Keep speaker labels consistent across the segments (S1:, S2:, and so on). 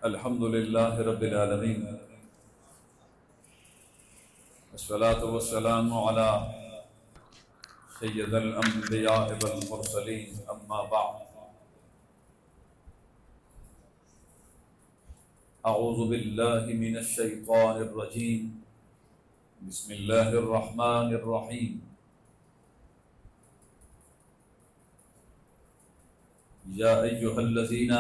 S1: الحمد لله رب العالمين، والصلاة والسلام على سيد الأنبياء والمرسلين، أما بعد. أعوذ بالله من الشيطان الرجيم. بسم الله الرحمن الرحيم. يا أيها الذين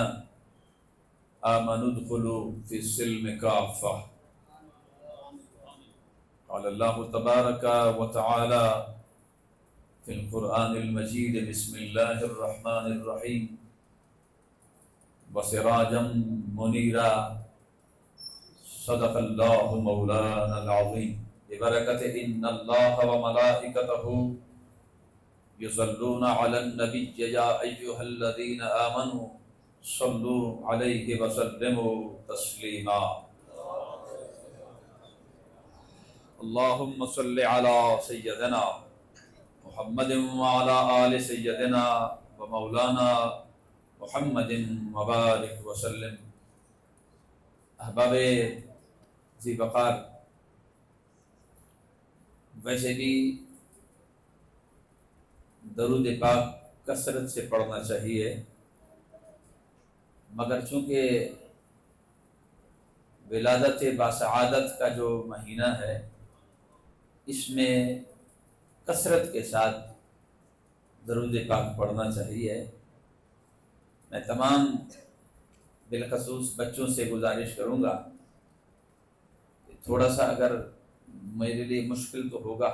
S1: آمنوا ادخلوا في السلم كافة. قال الله تبارك وتعالى في القرآن المجيد: بسم الله الرحمن الرحيم وسراجا منيرا. صدق الله مولانا العظيم. ببركة إن الله وملائكته يصلون على النبي يا أيها الذين آمنوا صلوا عليه وسلموا تسليما. اللهم صل على سيدنا محمد وعلى آل سيدنا ومولانا محمد وبارك وسلم. احباب ذی وقار، ویسے بھی درود پاک کثرت سے پڑھنا چاہیے، مگر چونکہ ولادت باسعادت کا جو مہینہ ہے، اس میں کثرت کے ساتھ درود پاک پڑھنا چاہیے. میں تمام بالخصوص بچوں سے گزارش کروں گا کہ تھوڑا سا، اگر میرے لیے مشکل تو ہوگا،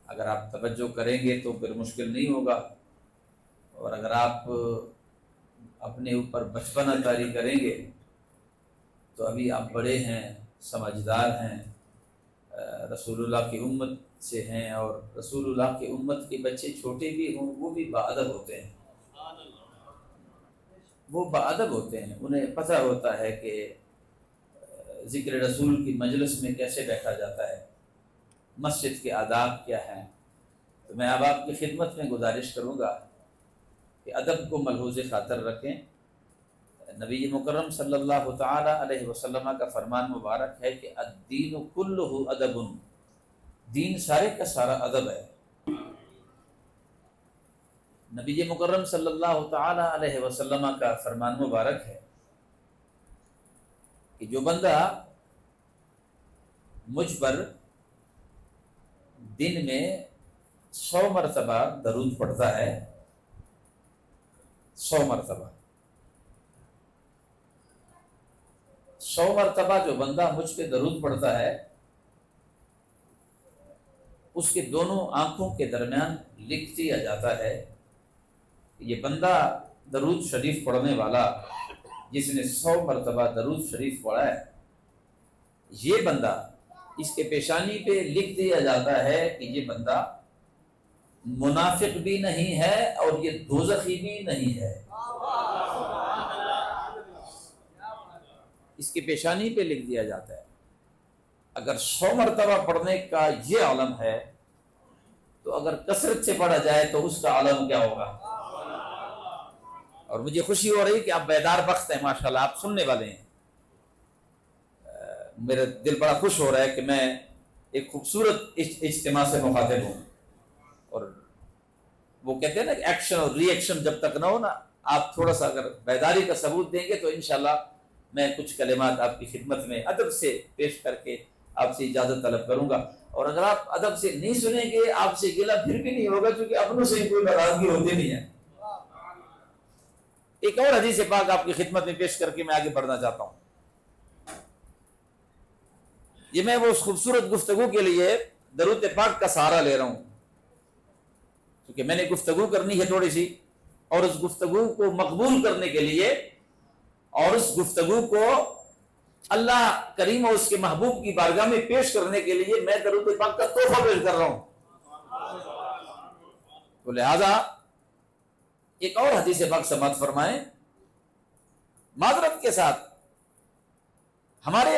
S1: اگر آپ توجہ کریں گے تو پھر مشکل نہیں ہوگا، اور اگر آپ اپنے اوپر بچپنا طاری کریں گے تو ابھی آپ بڑے ہیں، سمجھدار ہیں، رسول اللہ کی امت سے ہیں، اور رسول اللہ کی امت کے بچے چھوٹے بھی ہوں وہ بھی باادب ہوتے ہیں. وہ باادب ہوتے ہیں، انہیں پتہ ہوتا ہے کہ ذکر رسول کی مجلس میں کیسے بیٹھا جاتا ہے، مسجد کے آداب کیا ہیں. تو میں اب آپ کی خدمت میں گزارش کروں گا کہ ادب کو ملحوظ خاطر رکھیں. نبی مکرم صلی اللہ تعالی علیہ وسلم کا فرمان مبارک ہے کہ الدین کلہ ادب، دین سارے کا سارا ادب ہے. نبی مکرم صلی اللہ تعالی علیہ وسلم کا فرمان مبارک ہے کہ جو بندہ مجھ پر دن میں 100 مرتبہ درود پڑھتا ہے، 100 مرتبہ 100 مرتبہ جو بندہ مجھ پہ درود پڑھتا ہے، اس کے دونوں آنکھوں کے درمیان لکھ دیا جاتا ہے کہ یہ بندہ درود شریف پڑھنے والا جس نے 100 مرتبہ درود شریف پڑھا ہے، یہ بندہ، اس کے پیشانی پہ لکھ دیا جاتا ہے کہ یہ بندہ منافق بھی نہیں ہے اور یہ دوزخی بھی نہیں ہے. اس کی پیشانی پہ لکھ دیا جاتا ہے. اگر 100 مرتبہ پڑھنے کا یہ عالم ہے تو اگر کثرت سے پڑھا جائے تو اس کا عالم کیا ہوگا. اور مجھے خوشی ہو رہی کہ آپ بیدار بخت ہیں، ماشاءاللہ آپ سننے والے ہیں. میرا دل بڑا خوش ہو رہا ہے کہ میں ایک خوبصورت اجتماع سے مخاطب ہوں. اور وہ کہتے ہیں نا کہ ایکشن اور ری ایکشن جب تک نہ ہو نا، آپ تھوڑا سا اگر بیداری کا ثبوت دیں گے تو انشاءاللہ میں کچھ کلمات آپ کی خدمت میں ادب سے پیش کر کے آپ سے اجازت طلب کروں گا. اور اگر آپ ادب سے نہیں سنیں گے، آپ سے گلہ پھر بھی نہیں ہوگا، کیونکہ اپنوں سے کوئی ناراضگی ہوتی نہیں ہے. ایک اور حدیث پاک آپ کی خدمت میں پیش کر کے میں آگے بڑھنا چاہتا ہوں. یہ میں وہ اس خوبصورت گفتگو کے لیے درود پاک کا سہارا لے رہا ہوں، کیونکہ میں نے گفتگو کرنی ہے تھوڑی سی، اور اس گفتگو کو مقبول کرنے کے لیے اور اس گفتگو کو اللہ کریم اور اس کے محبوب کی بارگاہ میں پیش کرنے کے لیے میں درود پاک کا تحفہ پیش کر رہا ہوں. تو لہذا ایک اور حدیث پاک سماعت فرمائیں. معذرت کے ساتھ ہمارے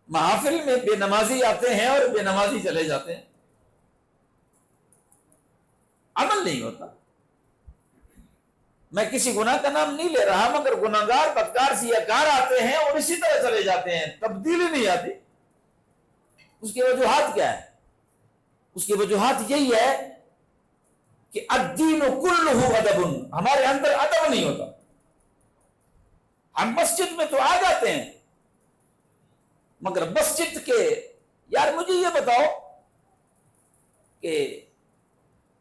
S1: محافل میں بے نمازی آتے ہیں اور بے نمازی چلے جاتے ہیں، عمل نہیں ہوتا. میں کسی گناہ کا نام نہیں لے رہا، مگر گناہگار بدکار سیاکار آتے ہیں اور اسی طرح چلے جاتے ہیں، تبدیلی نہیں آتی۔ اس کی وجوہات کیا ہے؟ اس کی وجوہات یہی ہے کہ الدین کلہ ادب، ہمارے اندر ادب نہیں ہوتا۔ ہم مسجد میں تو آ جاتے ہیں، مگر مسجد کے، یار مجھے یہ بتاؤ کہ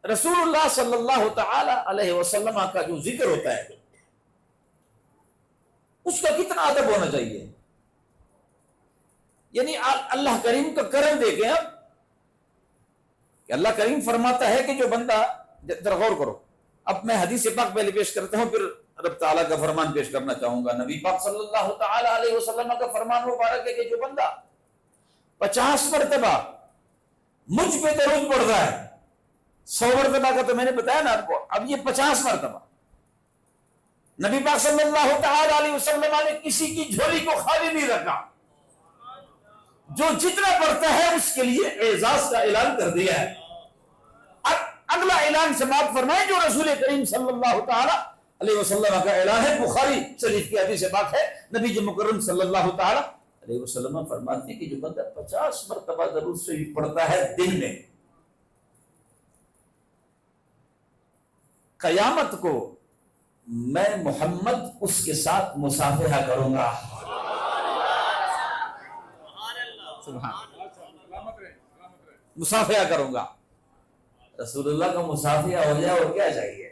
S1: رسول اللہ صلی اللہ تعالی علیہ وسلم کا جو ذکر ہوتا ہے اس کا کتنا ادب ہونا چاہیے؟ یعنی اللہ کریم کا کرم دیکھیں اب، کہ اللہ کریم فرماتا ہے کہ جو بندہ، ذرا غور کرو، اب میں حدیث پاک پہلے پیش کرتا ہوں، پھر رب تعالیٰ کا فرمان پیش کرنا چاہوں گا۔ نبی پاک صلی اللہ تعالی علیہ وسلم کا فرمان مبارک ہے کہ جو بندہ 50 مرتبہ مجھ پہ درود پڑھتا ہے، 100 مرتبہ کا تو میں نے بتایا نا آپ کو، اب یہ 50 مرتبہ نبی پاک صلی اللہ تعالی علیہ وسلم نے کسی کی جھولی کو خالی نہیں رکھا، جو جتنا پڑھتا ہے اس کے لیے اعزاز کا اعلان کر دیا ہے۔ اب اگلا اعلان سماعت فرمائیں جو رسول کریم صلی اللہ تعالی علیہ وسلم کا اعلان ہے، بخاری شریف کی حدیث پاک ہے، نبی جو مکرم صلی اللہ تعالی علیہ وسلم فرماتے ہیں کہ جو بندہ 50 مرتبہ درود شریف پڑھتا ہے دن میں، قیامت کو میں محمد اس کے ساتھ مصافحہ کروں گا۔ مصافحہ کروں گا۔ رسول اللہ کا مصافحہ ہو جائے اور کیا چاہیے؟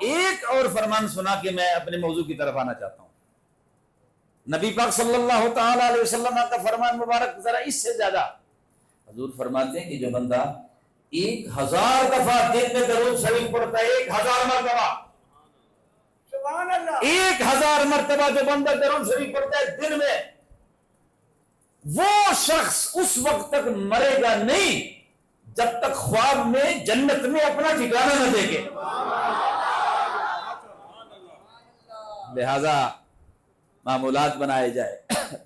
S1: ایک اور فرمان سنا کہ میں اپنے موضوع کی طرف آنا چاہتا ہوں۔ نبی پاک صلی اللہ تعالی علیہ وسلم کا فرمان مبارک ذرا اس سے زیادہ، حضور فرماتے ہیں کہ جو بندہ 1000 دفعہ دن میں درود شریف پڑھتا ہے، 1000 مرتبہ، 1000 مرتبہ جو بندہ درود شریف پڑھتا ہے دن میں، وہ شخص اس وقت تک مرے گا نہیں جب تک خواب میں جنت میں اپنا ٹھکانہ نہ دیکھے۔ لہذا معمولات بنائے جائے۔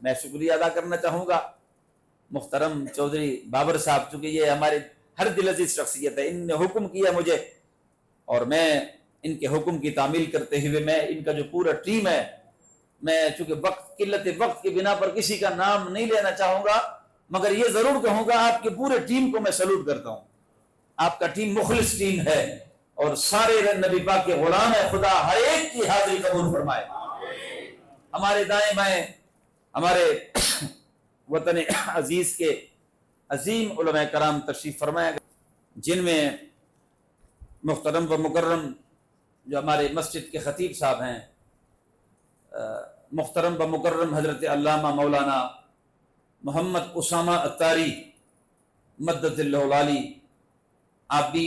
S1: میں شکریہ ادا کرنا چاہوں گا محترم چودھری بابر صاحب، چونکہ یہ ہمارے ہر دل عزیز شخصیت ہے، ان نے حکم کیا مجھے اور میں ان کے حکم کی تعمیل کرتے ہوئے، میں ان کا جو پورا ٹیم ہے، میں چونکہ قلت وقت کی بنا پر کسی کا نام نہیں لینا چاہوں گا، مگر یہ ضرور کہوں گا آپ کے پورے ٹیم کو میں سلوٹ کرتا ہوں۔ آپ کا ٹیم مخلص ٹیم ہے اور سارے نبی پاک کے غلام ہے، خدا ہر ایک کی حاضری قبول فرمائے۔ ہمارے دائیں بائیں ہمارے وطن عزیز کے عظیم علماء کرام تشریف فرمائے، جن میں محترم و مکرم جو ہمارے مسجد کے خطیب صاحب ہیں، محترم و مکرم حضرت علامہ مولانا محمد اسامہ اتاری مدد اللہ العالی، آپ بھی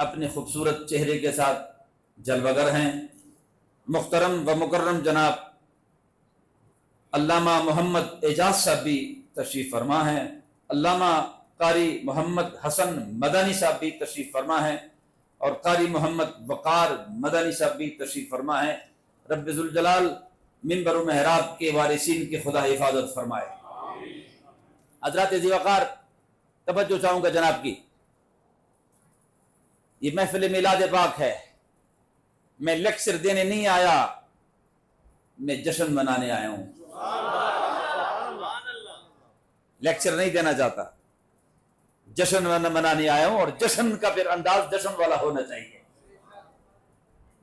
S1: اپنے خوبصورت چہرے کے ساتھ جلوہ گر ہیں۔ محترم و مکرم جناب علامہ محمد اعجاز صاحب بھی تشریف فرما ہیں، علامہ قاری محمد حسن مدنی صاحب بھی تشریف فرما ہیں، اور قاری محمد وقار مدنی صاحب بھی تشریف فرما ہیں۔ رب ذوالجلال منبر و محراب کے وارثین کی خدا حفاظت فرمائے۔ حضرات ذی وقار، توجہ چاہوں گا جناب کی، یہ محفل میلاد پاک ہے، میں لیکچر دینے نہیں آیا، میں جشن منانے آیا ہوں۔ لیکچر نہیں دینا چاہتا، جشن منانے آیا ہوں، اور جشن کا پھر انداز جشن والا ہونا چاہیے۔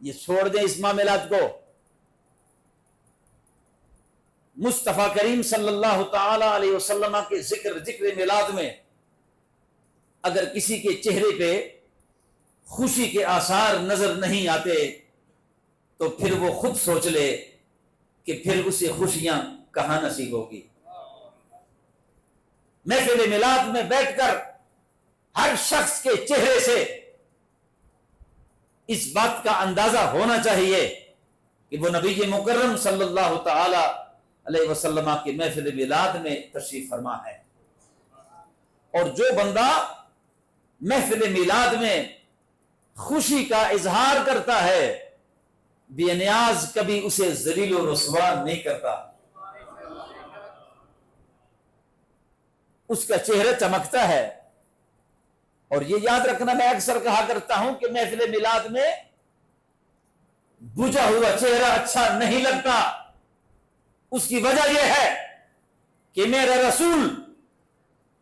S1: یہ چھوڑ دیں اس معاملات کو۔ مصطفیٰ کریم صلی اللہ تعالی علیہ وسلم کے ذکر میلاد میں اگر کسی کے چہرے پہ خوشی کے آثار نظر نہیں آتے تو پھر وہ خود سوچ لے کہ پھر اسے خوشیاں کہاں نصیب ہوگی۔ محفل میلاد میں بیٹھ کر ہر شخص کے چہرے سے اس بات کا اندازہ ہونا چاہیے کہ وہ نبی مکرم صلی اللہ تعالی علیہ وسلم کی محفل میلاد میں تشریف فرما ہے۔ اور جو بندہ محفل میلاد میں خوشی کا اظہار کرتا ہے، بے نیاز کبھی اسے ذلیل و رسوا نہیں کرتا۔ اس کا چہرہ چمکتا ہے. اور یہ یاد رکھنا، میں اکثر کہا کرتا ہوں کہ محفل میلاد میں بجھا ہوا چہرہ اچھا نہیں لگتا. اس کی وجہ یہ ہے کہ میرا رسول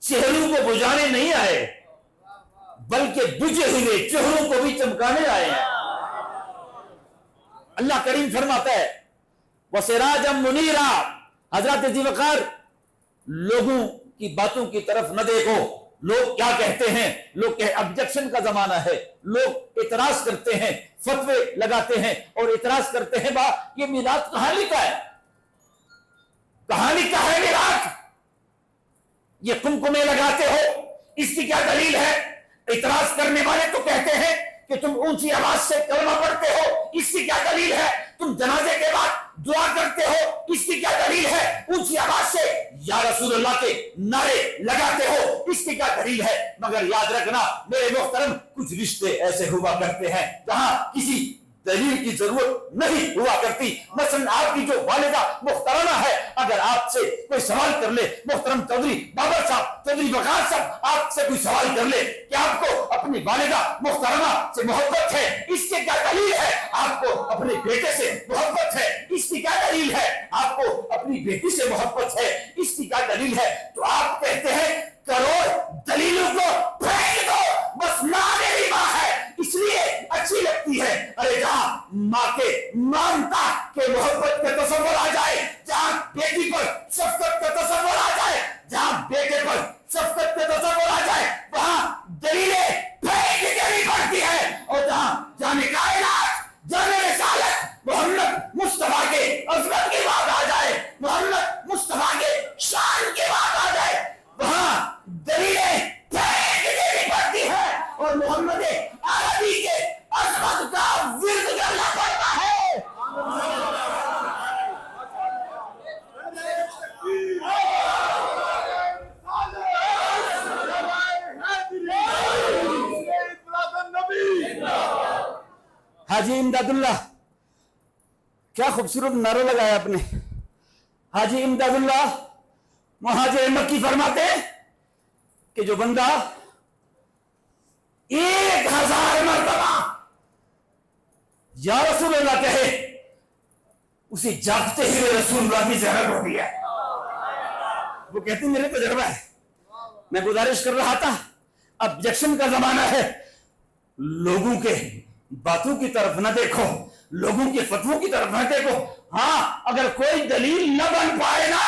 S1: چہروں کو بجھانے نہیں آئے بلکہ بجھے ہوئے چہروں کو بھی چمکانے آئے ہیں. اللہ کریم فرماتا ہے وَسِرَاجًا مُنِيرًا. حضرات ذی وقار، لوگوں کی باتوں کی طرف نہ دیکھو. لوگ کیا کہتے ہیں، لوگ ابجیکشن کا زمانہ ہے، لوگ اعتراض کرتے ہیں، فتوے لگاتے ہیں اور اعتراض کرتے ہیں یہ میلاد کہاں لکھا ہے، کہاں لکھا ہے میلاد؟ یہ کمکمے لگاتے ہو، اس کی کیا دلیل ہے؟ اعتراض کرنے والے تو کہتے ہیں کہ تم اونچی آواز سے کلمہ پڑھتے ہو، اس کی کیا دلیل ہے؟ تم جنازے کے بعد دعا کرتے ہو، اس کی کیا دلیل ہے؟ اونچی آواز سے یا رسول اللہ کے نعرے لگاتے ہو، اس کی کیا دلیل ہے؟ مگر یاد رکھنا میرے محترم، کچھ رشتے ایسے ہوا کرتے ہیں جہاں کسی دلیل کی ضرورت نہیں ہوا کرتی. مثلا آپ کی جو والدہ محترمہ ہے، اگر آپ سے کوئی سوال کر لے، محترم چودھری بابر صاحب، چودھری وقار صاحب آپ سے کوئی سوال کر لے کہ آپ کو اپنی والدہ محترمہ سے محبت ہے، اس کی کیا دلیل ہے؟ آپ کو اپنے بیٹے سے محبت ہے، اس کی کیا دلیل ہے؟ آپ کو اپنی بیٹی سے محبت ہے، اس کی کیا دلیل ہے؟ تو آپ کہتے ہیں کروڑ دلیلوں کو پھینک دو، بس ماں میری ماں ہے اس لیے اچھی لگتی ہے. ارے جہاں ماں کے مانتا کہ محبت کا تصور آ جائے، جہاں بیٹی پر شفقت کا تصور آ جائے، جہاں بیٹے پر شفقت کا تصور آ جائے، وہاں دلیلیں پھینک دینی پڑتی ہے. اور جہاں جانے کائنات، جانے رسالت، محمد مصطفیٰ کے عظمت کی بات آ جائے، محمد مصطفیٰ کے شان کی بات آ جائے، وہاں دلیلیں پھینک دینی پڑتی ہے اور محمد عربی کے عظمت کا ورد کرنا پڑتا ہے. حاجی امداد اللہ، کیا خوبصورت نعرہ لگایا آپ نے. حاجی امداد اللہ مہاجر مکی فرماتے کہ جو بندہ 1000 مرتبہ یا رسول اللہ کہے، اسے جاگتے ہوئے رسول اللہ کی زیارت ہوتی ہے. وہ کہتے ہیں میرے تجربہ ہے. میں گزارش کر رہا تھا، ابجیکشن کا زمانہ ہے، لوگوں کے باتوں کی طرف نہ دیکھو، لوگوں کے فتووں کی طرف نہ دیکھو. ہاں اگر کوئی دلیل نہ بن پائے نا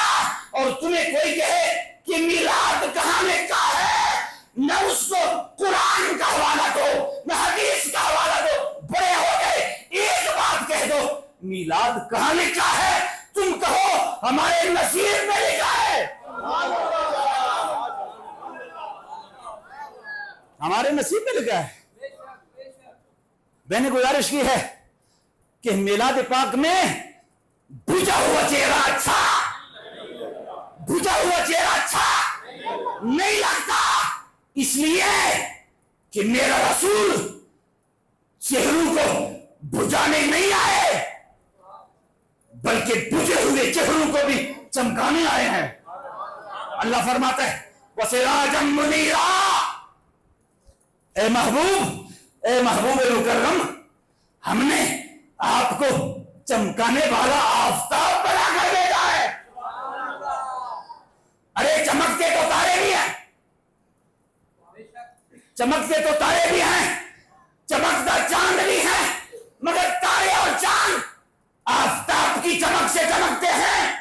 S1: اور تمہیں کوئی کہے کہ میلاد کہاں لکھا ہے، نہ اس کو قرآن کا حوالہ دو نہ حدیث کا حوالہ دو، بڑے ہو گئے ایک بات کہہ دو، میلاد کہاں لکھا ہے؟ تم کہو ہمارے نصیب میں لکھا ہے، ہمارے نصیب میں لکھا ہے. میں نے گزارش کی ہے کہ میلاد پاک میں بجھا ہوا چہرہ اچھا، بجھا ہوا چہرہ اچھا نہیں لگتا، اس لیے کہ میرا رسول چہروں کو بجھانے نہیں آئے بلکہ بجھے ہوئے چہروں کو بھی چمکانے آئے ہیں. اللہ فرماتا ہے وَسِرَاجًا مُنِيرًا. اے محبوب مکرم، ہم نے آپ کو چمکانے والا آفتاب بنا کر بھیجا ہے. ارے چمکتے تو تارے بھی ہیں، چمکتے تو تارے بھی ہیں، چمکتا چاند بھی ہے، مگر تارے اور چاند آفتاب کی چمک سے چمکتے ہیں.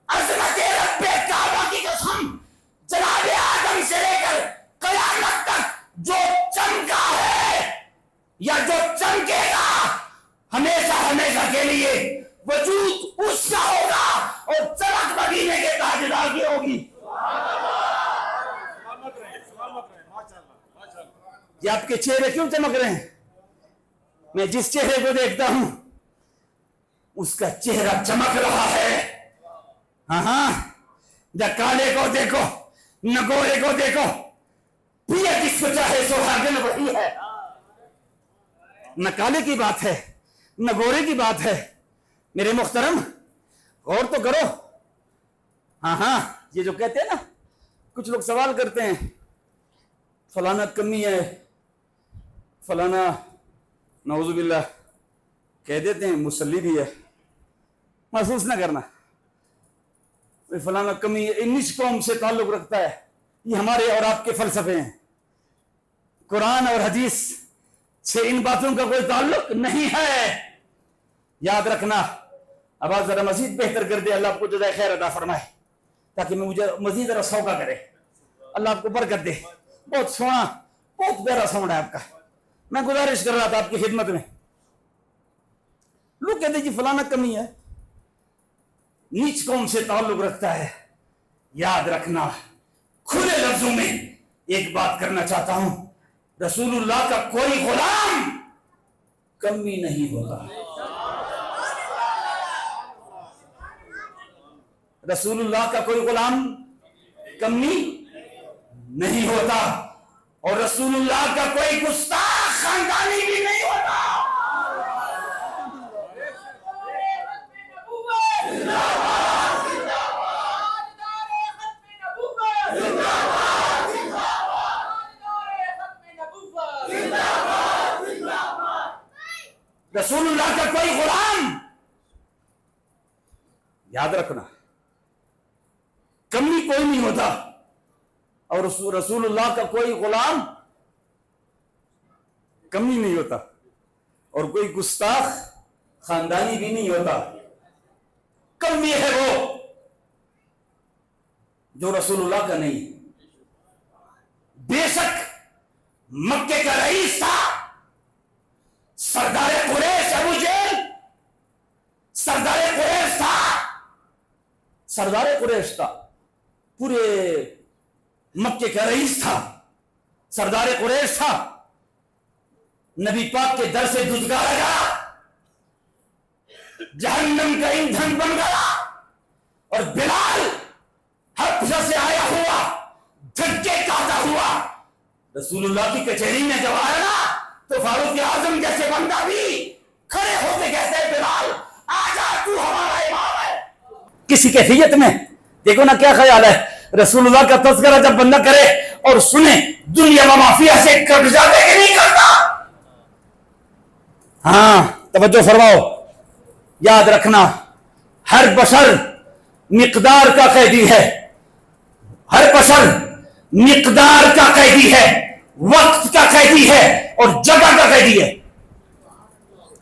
S1: عظمت رب کعبہ کی قسم، جناب آدم سے لے کر قیامت تک جو چمکا ہے یا جو چمکے گا، ہمیشہ ہمیشہ کے لیے وجود اس کا ہوگا اور چمک مدینے کے تاجدار کی ہوگی. یہ آپ کے چہرے کیوں چمک رہے ہیں؟ میں جس چہرے کو دیکھتا ہوں اس کا چہرہ چمک رہا ہے. ہاں نہ کالے کو دیکھو نہ گورے کو دیکھو، پیا جس کو چاہے سہاگن وہی ہے. نہ کالے کی بات ہے نہ گورے کی بات ہے. میرے محترم غور تو کرو. ہاں یہ جو کہتے ہیں نا
S2: کچھ لوگ سوال کرتے ہیں فلانا کمی ہے، فلانا نعوذ باللہ کہہ دیتے ہیں مصلی بھی ہے، محسوس نہ کرنا فلانا کمی ہے، نچ قوم سے تعلق رکھتا ہے، یہ ہمارے اور آپ کے فلسفے ہیں، قرآن اور حدیث سے ان باتوں کا کوئی تعلق نہیں ہے، یاد رکھنا۔ اب آپ ذرا مزید بہتر کر دے، اللہ آپ کو جزائے خیر عطا فرمائے، تاکہ میں مجھے مزید ذرا سوگا کرے، اللہ آپ کو برکت دے۔ بہت سونا، بہت پیارا ساؤنڈ ہے آپ کا، میں گزارش کر رہا تھا آپ کی خدمت میں۔ لوگ کہتے ہیں جی فلانا کمی ہے، نیچ قوم سے تعلق رکھتا ہے، یاد رکھنا کھلے لفظوں میں ایک بات کرنا چاہتا ہوں، رسول اللہ کا کوئی غلام کمی نہیں ہوتا، رسول اللہ کا کوئی غلام کمی نہیں ہوتا، اور رسول اللہ کا کوئی گستاخ خاندانی بھی نہیں ہوتا۔ رسول اللہ کا کوئی غلام، یاد رکھنا، کمی کوئی نہیں ہوتا، اور رسول اللہ کا کوئی غلام کمی نہیں ہوتا، اور کوئی گستاخ خاندانی بھی نہیں ہوتا۔ کمی ہے وہ جو رسول اللہ کا نہیں۔ بے شک مکے کا رئیس تھا، سردار قریش، ابو جہل سردار قریش تھا، سردار قریش تھا، پورے مکے کا رئیس تھا، سردار قریش تھا، نبی پاک کے در سے دزگا لگا، جہنم کا ایندھن بن گیا، اور بلال حبشہ سے آیا ہوا دھکے کھاتا ہوا رسول اللہ کی کچہری میں جب آیا نا، تو فاروق اعظم جیسے بندہ بھی کھڑے ہو کے کہتے ہیں بلال آجا، تو ہمارا امام ہے۔ کسی کیفیت میں دیکھو نا کیا خیال ہے، رسول اللہ کا تذکرہ جب بندہ کرے اور سنے، دنیا و مافیہ سے قبضہ دے کے نہیں کرتا۔ ہاں توجہ فرماؤ، یاد رکھنا ہر بشر مقدار کا قیدی ہے، ہر بشر مقدار کا قیدی ہے، وقت کا قیدی ہے، اور جگہ کا قیدی ہے۔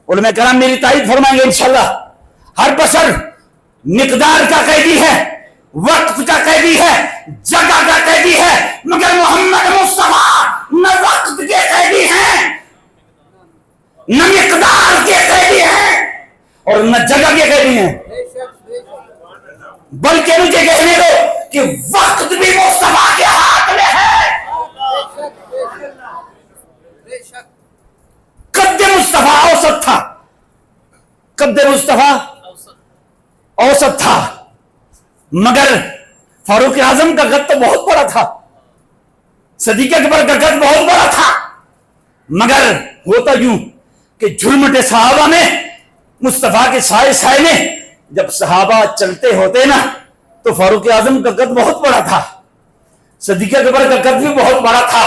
S2: علماء کرام میری تائید فرمائیں گے انشاءاللہ، ہر بشر مقدار کا قیدی ہے، وقت کا قیدی ہے، جگہ کا قیدی ہے، مگر محمد مصطفیٰ نہ وقت کے قیدی ہیں، نہ مقدار کے قیدی ہیں، اور نہ جگہ کے قیدی ہیں، بلکہ مجھے کہنے دو کہ وقت بھی مصطفیٰ کے ہاتھ میں ہے۔ قد مصطفیٰ اوسط تھا، قد مصطفیٰ اوسط تھا، مگر فاروق اعظم کا قد تو بہت بڑا تھا، صدیق اکبر کا قد بہت بڑا تھا، مگر ہوتا یوں کہ جھلمٹے صحابہ میں، مصطفیٰ کے سائے سائے میں جب صحابہ چلتے ہوتے نا، تو فاروق اعظم کا قد بہت بڑا تھا، صدیق اکبر کا قد بھی بہت بڑا تھا،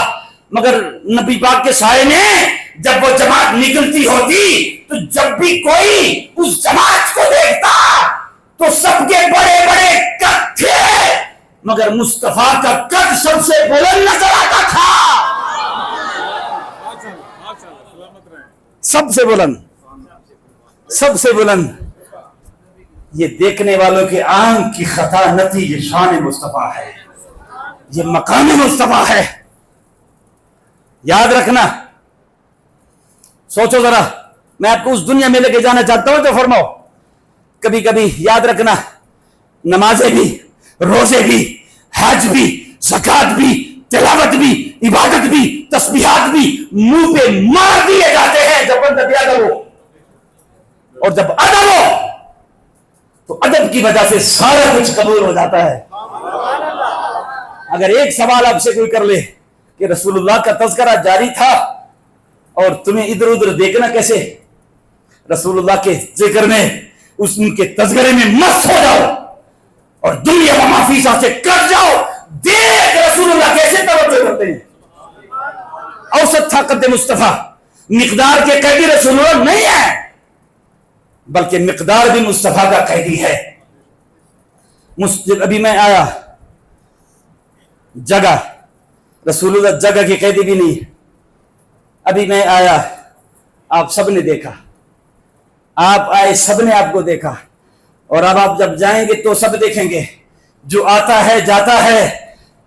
S2: مگر نبی پاک کے سائے میں جب وہ جماعت نکلتی ہوتی، تو جب بھی کوئی اس جماعت کو دیکھتا تو سب کے بڑے بڑے قد تھے، مگر مصطفیٰ کا قد سب سے بلند نظر آتا تھا، سب سے بلند، سب سے بلند۔ یہ دیکھنے والوں کے آنکھ کی خطا نہ تھی، یہ شان مصطفیٰ ہے، یہ مقام مصطفیٰ ہے، یاد رکھنا۔ سوچو ذرا، میں آپ کو اس دنیا میں لے کے جانا چاہتا ہوں، تو فرماؤ کبھی کبھی یاد رکھنا، نمازیں بھی، روزے بھی، حج بھی، زکوٰۃ بھی، تلاوت بھی، عبادت بھی، تسبیحات بھی منہ پہ مار دیے جاتے ہیں جب بندہ بے ادب ہو، اور جب ادب ہو تو ادب کی وجہ سے سارا کچھ قبول ہو جاتا ہے۔ اگر ایک سوال آپ سے کوئی کر لے کہ رسول اللہ کا تذکرہ جاری تھا اور تمہیں ادھر ادھر دیکھنا کیسے، رسول اللہ کے ذکر میں، ان کے تذکرے میں مست ہو جاؤ اور دنیا و مافیسا سے کٹ جاؤ، دیکھ رسول اللہ کیسے توجہ کرتے ہیں. اوسط تھا قد مصطفیٰ, مقدار کے قیدی رسول اللہ نہیں ہے بلکہ مقدار بھی مصطفیٰ کا قیدی ہے. ابھی میں آیا جگہ, رسول اللہ جگہ کی قیدی بھی نہیں. ابھی میں آیا, آپ سب نے دیکھا, آپ آئے سب نے آپ کو دیکھا, اور اب آپ جب جائیں گے تو سب دیکھیں گے. جو آتا ہے جاتا ہے,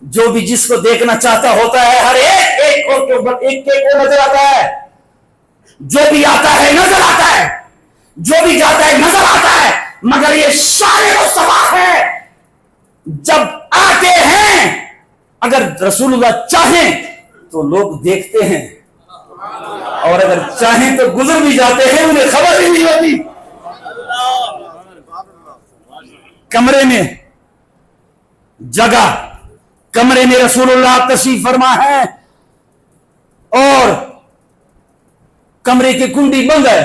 S2: جو بھی جس کو دیکھنا چاہتا ہوتا ہے, ہر ایک کو نظر آتا ہے. جو بھی آتا ہے نظر آتا ہے, جو بھی جاتا ہے نظر آتا ہے, مگر یہ شان مصطفیٰ ہے. جب آتے ہیں اگر رسول اللہ چاہیں تو لوگ دیکھتے ہیں, اور اگر چاہیں تو گزر بھی جاتے ہیں, انہیں خبر ہی نہیں ہوتی. کمرے میں جگہ, کمرے میں رسول اللہ تشریف فرما ہے, اور کمرے کی کنڈی بند ہے,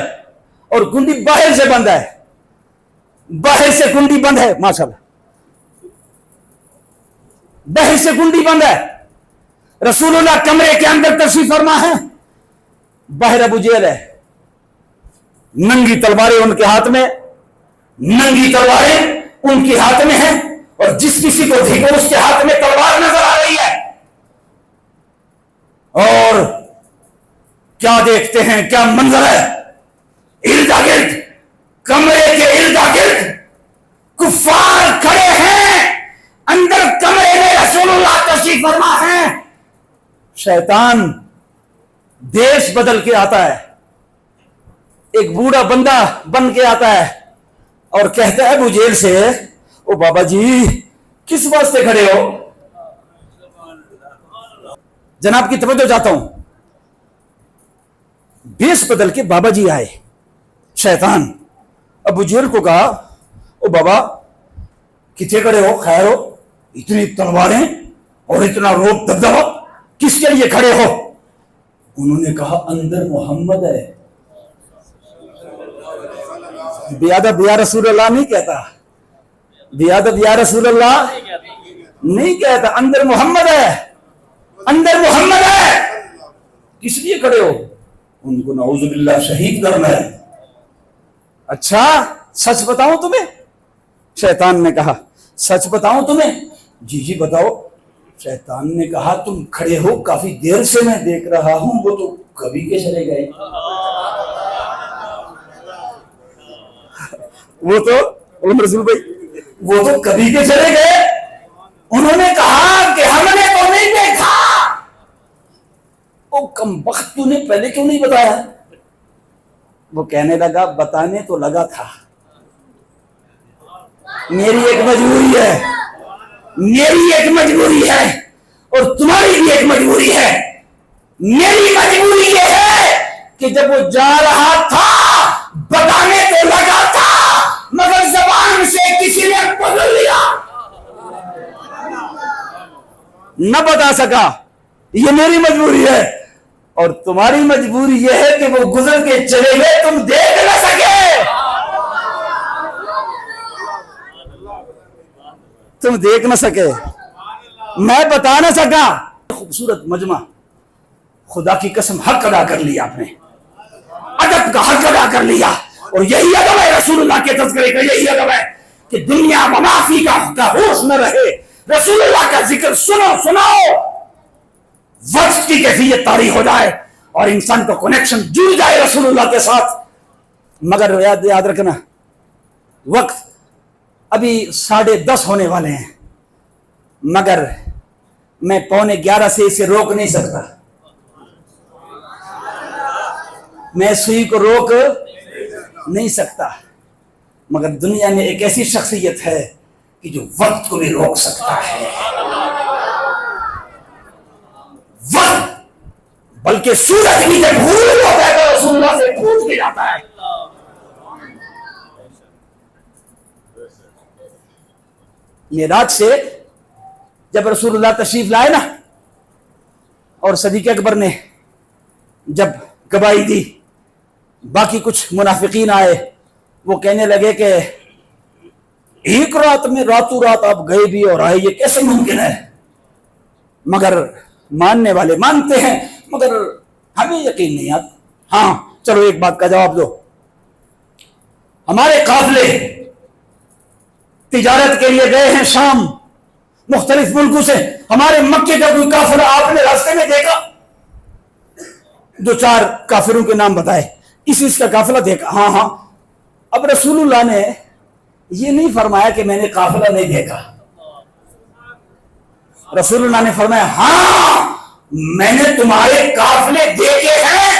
S2: اور کنڈی باہر سے بند ہے, باہر سے کنڈی بند ہے. ماشاءاللہ, باہر سے کنڈی بند ہے. رسول اللہ کمرے کے اندر تشریف فرما ہے, باہر ابو جہل ہے, ننگی تلواریں ان کے ہاتھ میں, ننگی تلواریں ان کے ہاتھ میں ہیں, اور جس کسی کو دیکھو اس کے ہاتھ میں تلوار نظر آ رہی ہے. اور کیا دیکھتے ہیں, کیا منظر ہے, اردا گرد, کمرے کے اردا گرد کفار کھڑے ہیں, اندر کمرے میں رسول اللہ تشریف فرما ہے. شیطان دیش بدل کے آتا ہے, ایک بوڑھا بندہ بن کے آتا ہے, اور کہتا ہے ابو جہل سے, او بابا جی کس واسطے کھڑے ہو؟ جناب کی توجہ چاہتا ہوں. بیس بدل کے بابا جی آئے. شیطان ابو جہل کو کہا, او بابا کتنے کھڑے ہو, خیر ہو, اتنی تلواریں اور اتنا روپ دبدبا کس کے لیے کھڑے ہو؟ انہوں نے کہا اندر محمد ہے. بیادب یا رسول اللہ نہیں کہتا, بیادب یا رسول اللہ نہیں کہتا, اندر محمد ہے, اندر محمد ہے. کس لیے کھڑے ہو؟ ان کو نعوذ باللہ شہید کرنا ہے. اچھا سچ بتاؤں تمہیں؟ شیطان نے کہا سچ بتاؤں تمہیں؟ جی جی بتاؤ. شیطان نے کہا تم کھڑے ہو کافی دیر سے میں دیکھ رہا ہوں, وہ تو کبھی کے چلے گئے. وہ تو رسول بھائی وہ تو کبھی کے چلے گئے. انہوں نے کہا کہ ہم نے تو نہیں دیکھا. او کم بخت, تو نے پہلے کیوں نہیں بتایا؟ وہ کہنے لگا بتانے تو لگا تھا, میری ایک مجبوری ہے, میری ایک مجبوری ہے, اور تمہاری بھی ایک مجبوری ہے. میری مجبوری یہ ہے کہ جب وہ جا رہا تھا بتانے تو لگا تھا, مگر زبان سے کسی نے پکڑ لیا, نہ بتا سکا. یہ میری مجبوری ہے, اور تمہاری مجبوری یہ ہے کہ وہ گزر کے چلے گئے, تم دیکھ نہ سکے, تم دیکھ نہ سکے, میں بتا نہ سکا. خوبصورت مجمع, خدا کی قسم حق ادا کر لیا آپ نے, ادب کا حق ادا کر لیا. اور یہی ادب ہے رسول اللہ کے تذکرے کا, یہی ادب ہے کہ دنیا منافی کا ہوش نہ رہے. رسول اللہ کا ذکر سناؤ, وقت کی کیفیت طاری ہو جائے, اور انسان کا کنیکشن جڑ جائے رسول اللہ کے ساتھ. مگر یاد رکھنا, وقت ابھی 10:30 ہونے والے ہیں, مگر میں 11:15 سے اسے روک نہیں سکتا. میں سوئی کو روک نہیں سکتا, مگر دنیا میں ایک ایسی شخصیت ہے کہ جو وقت کو بھی روک سکتا ہے. وقت, بلکہ سورج بھی جب غروب ہوتا ہے تو رسول اللہ سے پوچھ کے جاتا ہے. معراج سے جب رسول اللہ تشریف لائے نا, اور صدیق اکبر نے جب گواہی دی, باقی کچھ منافقین آئے, وہ کہنے لگے کہ ایک رات میں راتوں رات آپ گئے بھی اور آئے, یہ کیسے ممکن ہے؟ مگر ماننے والے مانتے ہیں مگر ہمیں یقین نہیں آتا۔ ہاں چلو ایک بات کا جواب دو، ہمارے قافلے تجارت کے لیے گئے ہیں شام، مختلف ملکوں سے، ہمارے مکے کا کوئی کافر آپ نے راستے میں دیکھا؟ دو چار کافروں کے نام بتائے، اس کا قافلہ دیکھا؟ ہاں ہاں۔ اب رسول اللہ نے یہ نہیں فرمایا کہ میں نے قافلہ نہیں دیکھا، رسول اللہ نے فرمایا ہاں میں نے تمہارے قافلے دیکھے ہیں۔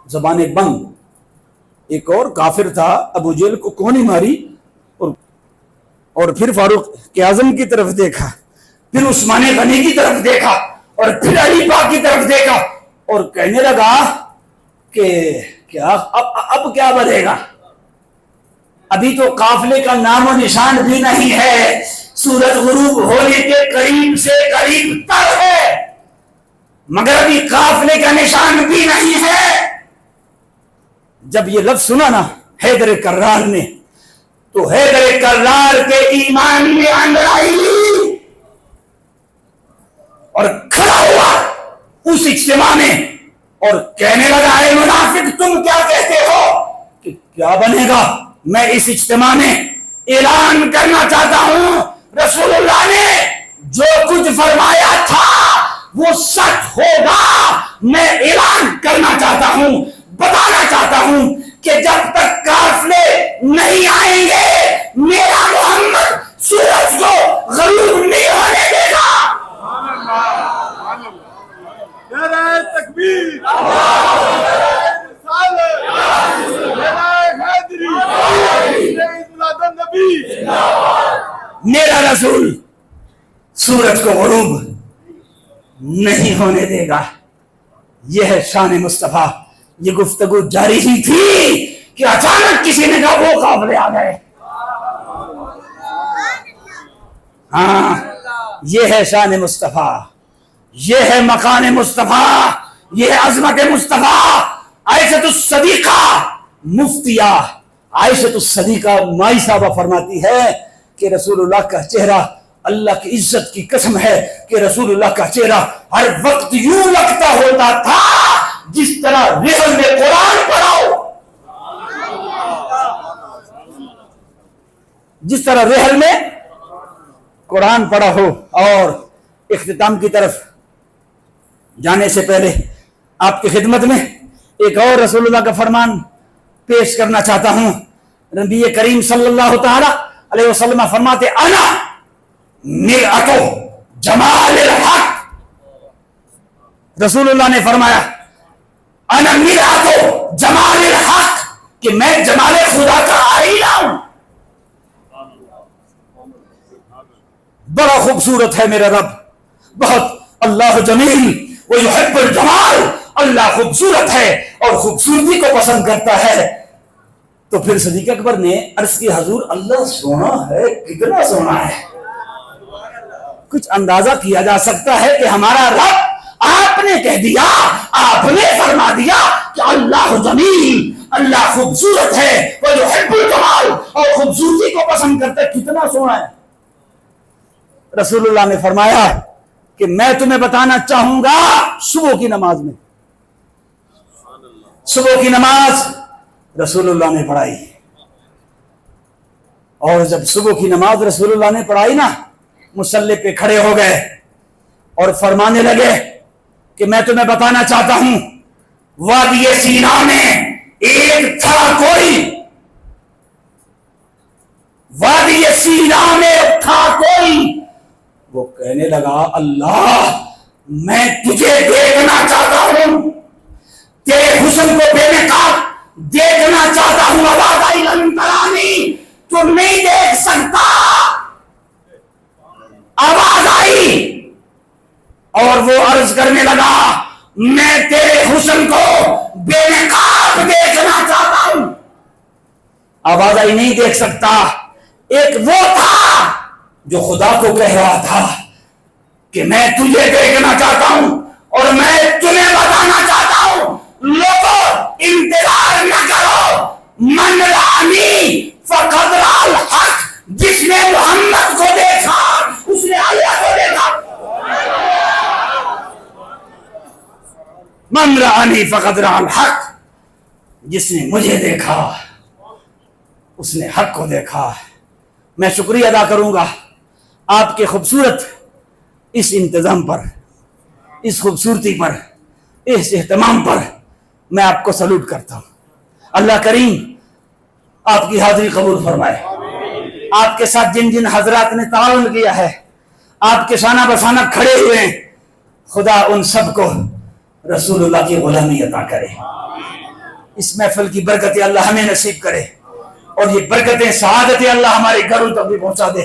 S2: زبانیں بند۔ ایک اور کافر تھا، ابو جہل کو کونی ماری اور پھر فاروق اعظم کی طرف دیکھا، پھر عثمان غنی کی طرف دیکھا اور پھر علی پاک کی طرف دیکھا اور کہنے لگا کہ کیا اب کیا بنے گا؟ ابھی تو قافلے کا نام و نشان بھی نہیں ہے، سورج غروب ہونے کے قریب سے قریب تر ہے مگر ابھی قافلے کا نشان بھی نہیں ہے۔ جب یہ لفظ سنا نا حیدر کرار نے تو حیدر کرار کے ایمان میں انگڑائی لی اور کھڑا ہوا اس اجتماع میں اور کہنے لگا اے منافق تم کیا کہتے ہو کہ کیا بنے گا؟ میں اس اجتماع میں اعلان کرنا چاہتا ہوں رسول اللہ نے جو کچھ فرمایا تھا وہ سچ ہوگا۔ میں اعلان کرنا چاہتا ہوں، بتانا چاہتا ہوں کہ جب تک قافلے نہیں آئیں گے میرا محمد سورج کو غروب نہیں ہونے دے گا۔
S3: نعرہ تکبیر،
S2: میرا رسول سورج کو غروب نہیں ہونے دے گا۔ یہ ہے شان مصطفیٰ۔ یہ گفتگو جاری ہی تھی کہ اچانک کسی نے کہا وہ قافلے آ گئے۔ ہاں یہ ہے شان مصطفیٰ، یہ ہے مکان مصطفیٰ، یہ ہے عظمت مصطفیٰ۔ عائشہ الصدیقہ مفتیہ عائشہ الصدیقہ مائی صاحبہ فرماتی ہے کہ رسول اللہ کا چہرہ، اللہ کی عزت کی قسم ہے کہ رسول اللہ کا چہرہ ہر وقت یوں لگتا ہوتا تھا جس طرح رحل میں قرآن پڑھاؤ، جس طرح رحل میں قرآن پڑھا ہو۔ اور اختتام کی طرف جانے سے پہلے آپ کی خدمت میں ایک اور رسول اللہ کا فرمان پیش کرنا چاہتا ہوں۔ نبی کریم صلی اللہ تعالی علیہ وسلم فرماتے انا مرآت جمال الحق، رسول اللہ نے فرمایا انا مرآت جمال الحق کہ میں جمال خدا کا آئینہ ہوں۔ بڑا خوبصورت ہے میرا رب، بہت اللہ جمیل ویحب الجمال، اللہ خوبصورت ہے اور خوبصورتی کو پسند کرتا ہے۔ تو پھر صدیق اکبر نے عرض کی حضور اللہ سونا ہے، کتنا سونا ہے؟ کچھ اندازہ کیا جا سکتا ہے کہ ہمارا رب، آپ نے کہہ دیا، آپ نے فرما دیا کہ اللہ جمیل، اللہ خوبصورت ہے ویحب الجمال اور خوبصورتی کو پسند کرتا ہے، کتنا سونا ہے؟ رسول اللہ نے فرمایا کہ میں تمہیں بتانا چاہوں گا صبح کی نماز میں، صبح کی نماز رسول اللہ نے پڑھائی، اور جب صبح کی نماز رسول اللہ نے پڑھائی نا مصلی پہ کھڑے ہو گئے اور فرمانے لگے کہ میں تمہیں بتانا چاہتا ہوں وادی سینا میں ایک تھا کوئی، وادی سینا میں تھا کوئی، وہ کہنے لگا اللہ میں تجھے دیکھنا چاہتا ہوں، تیرے حسن کو بے نقاب دیکھنا چاہتا ہوں، آواز آئی لن ترانی، تو نہیں دیکھ سکتا، آواز آئی اور وہ عرض کرنے لگا میں تیرے حسن کو بے نقاب دیکھنا چاہتا ہوں، آواز آئی نہیں دیکھ سکتا۔ ایک وہ تھا جو خدا کو کہہ رہا تھا کہ میں تجھے دیکھنا چاہتا ہوں اور میں تمہیں بتانا چاہتا ہوں، لوگوں انتظار نہ کرو، من رانی فقد رأى الحق، جس نے محمد کو دیکھا اس نے اللہ کو دیکھا۔ من رآنی فقد رأى الحق، جس نے مجھے دیکھا اس نے حق کو دیکھا۔ میں شکریہ ادا کروں گا آپ کے خوبصورت اس انتظام پر، اس خوبصورتی پر، اس اہتمام پر میں آپ کو سلوٹ کرتا ہوں۔ اللہ کریم آپ کی حاضری قبول فرمائے۔ آپ کے ساتھ جن جن حضرات نے تعاون کیا ہے، آپ کے شانہ بشانہ کھڑے ہوئے ہیں، خدا ان سب کو رسول اللہ کی غلامی عطا کرے۔ اس محفل کی برکتیں اللہ ہمیں نصیب کرے، اور یہ برکتیں سعادتیں اللہ ہمارے گھروں تک بھی پہنچا دے۔